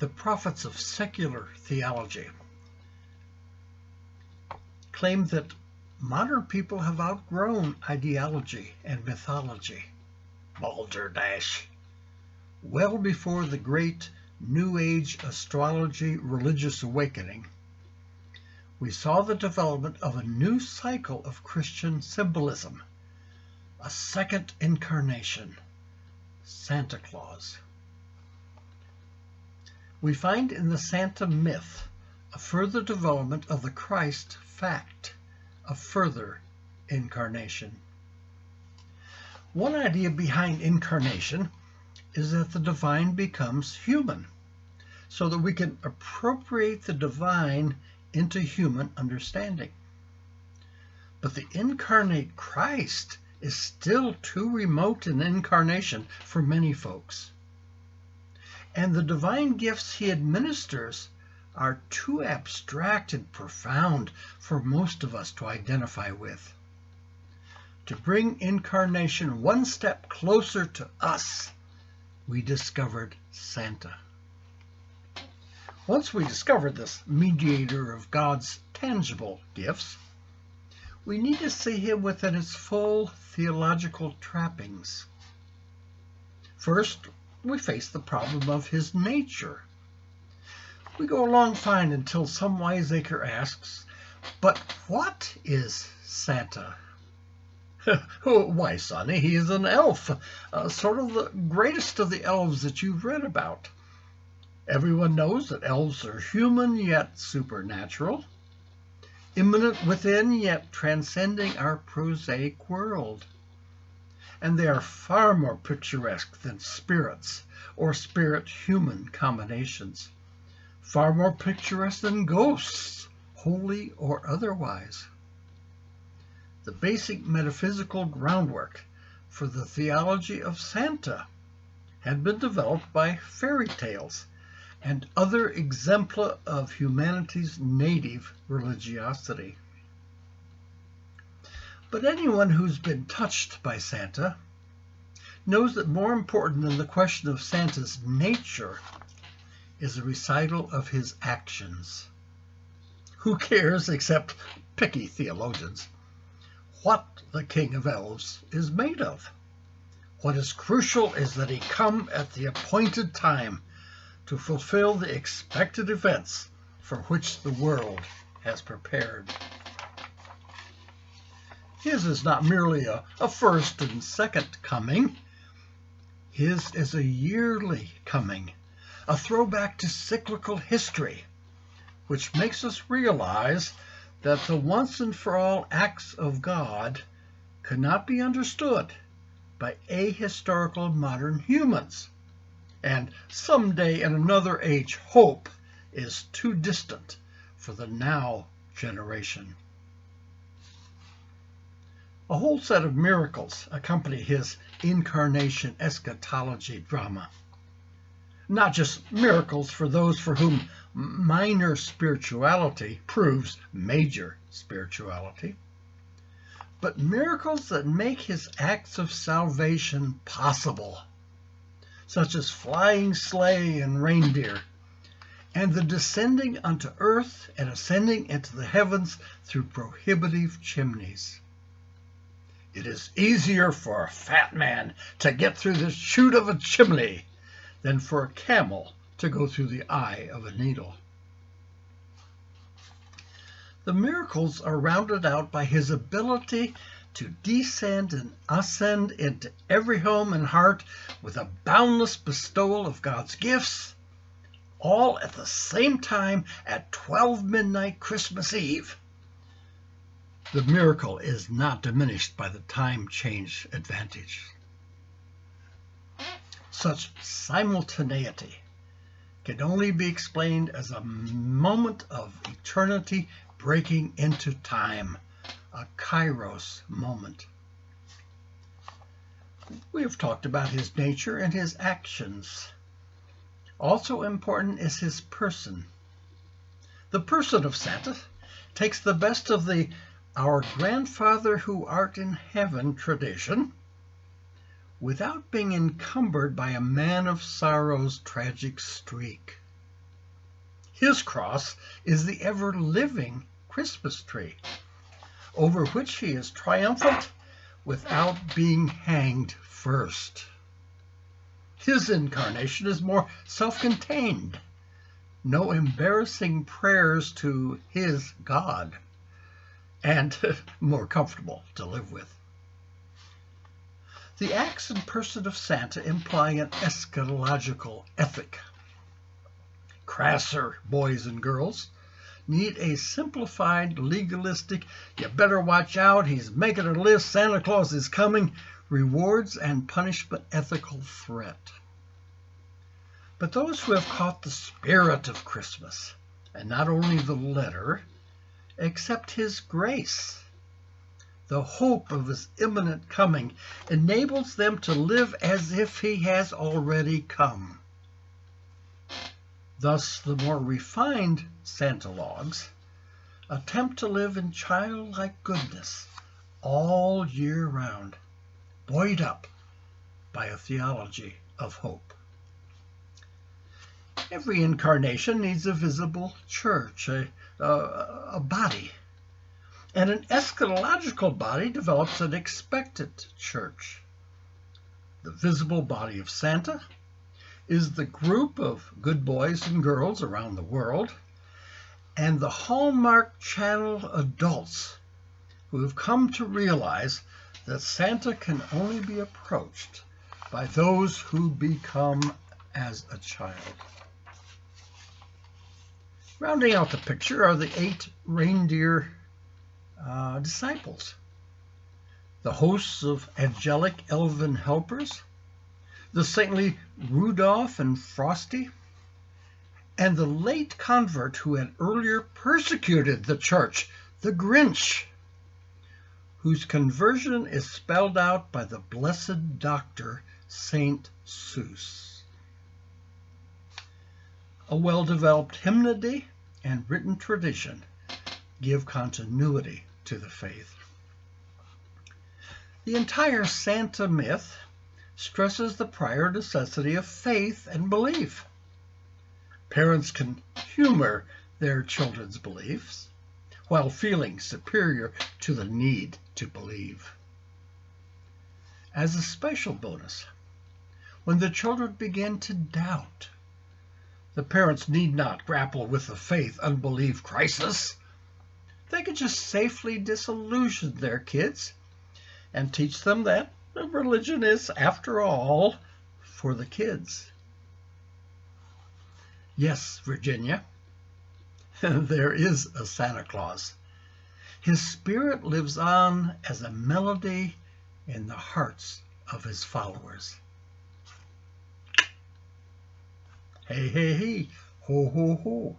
The prophets of secular theology claim that modern people have outgrown ideology and mythology. Balderdash. Well before the great New Age astrology religious awakening, we saw the development of a new cycle of Christian symbolism, a second incarnation, Santa Claus. We find in the Santa myth a further development of the Christ fact, a further incarnation. One idea behind incarnation is that the divine becomes human, so that we can appropriate the divine into human understanding. But the incarnate Christ is still too remote an incarnation for many folks. And the divine gifts he administers are too abstract and profound for most of us to identify with. To bring incarnation one step closer to us, we discovered Santa. Once we discovered this mediator of God's tangible gifts, we need to see him within his full theological trappings. First, we face the problem of his nature. We go along fine until some wiseacre asks, "But what is Santa?" "Why, sonny, he is an elf, sort of the greatest of the elves that you've read about. Everyone knows that elves are human yet supernatural, immanent within yet transcending our prosaic world. And they are far more picturesque than spirits or spirit-human combinations, far more picturesque than ghosts, holy or otherwise." The basic metaphysical groundwork for the theology of Santa had been developed by fairy tales and other exempla of humanity's native religiosity. But anyone who's been touched by Santa knows that more important than the question of Santa's nature is a recital of his actions. Who cares, except picky theologians, what the King of Elves is made of? What is crucial is that he come at the appointed time to fulfill the expected events for which the world has prepared. His is not merely a first and second coming. His is a yearly coming, a throwback to cyclical history, which makes us realize that the once-and-for-all acts of God cannot be understood by ahistorical modern humans, and someday in another age hope is too distant for the now generation. A whole set of miracles accompany his incarnation eschatology drama. Not just miracles for those for whom minor spirituality proves major spirituality, but miracles that make his acts of salvation possible, such as flying sleigh and reindeer, and the descending unto earth and ascending into the heavens through prohibitive chimneys. It is easier for a fat man to get through the chute of a chimney than for a camel to go through the eye of a needle. The miracles are rounded out by his ability to descend and ascend into every home and heart with a boundless bestowal of God's gifts, all at the same time at 12 midnight Christmas Eve. The miracle is not diminished by the time change advantage. Such simultaneity can only be explained as a moment of eternity breaking into time, a kairos moment. We have talked about his nature and his actions. Also important is his person. The person of Santa takes the best of the "Our grandfather who art in heaven" tradition, without being encumbered by a man of sorrow's tragic streak. His cross is the ever-living Christmas tree, over which he is triumphant without being hanged first. His incarnation is more self-contained. No embarrassing prayers to his God, and more comfortable to live with. The acts and person of Santa imply an eschatological ethic. Crasser boys and girls need a simplified, legalistic, you better watch out, he's making a list, Santa Claus is coming, rewards and punishment ethical threat. But those who have caught the spirit of Christmas, and not only the letter, accept his grace. The hope of his imminent coming enables them to live as if he has already come. Thus, the more refined Santalogs attempt to live in childlike goodness all year round, buoyed up by a theology of hope. Every incarnation needs a visible church, a body. And an eschatological body develops an expectant church. The visible body of Santa is the group of good boys and girls around the world, and the Hallmark Channel adults who have come to realize that Santa can only be approached by those who become as a child. Rounding out the picture are the 8 reindeer disciples, the hosts of angelic elven helpers, the saintly Rudolph and Frosty, and the late convert who had earlier persecuted the church, the Grinch, whose conversion is spelled out by the blessed doctor Saint Seuss. A well-developed hymnody and written tradition give continuity to the faith. The entire Santa myth stresses the prior necessity of faith and belief. Parents can humor their children's beliefs while feeling superior to the need to believe. As a special bonus, when the children begin to doubt, the parents need not grapple with the faith-unbelief crisis. They can just safely disillusion their kids and teach them that religion is, after all, for the kids. Yes, Virginia, there is a Santa Claus. His spirit lives on as a melody in the hearts of his followers. Hey, hey, hey, ho, ho, ho.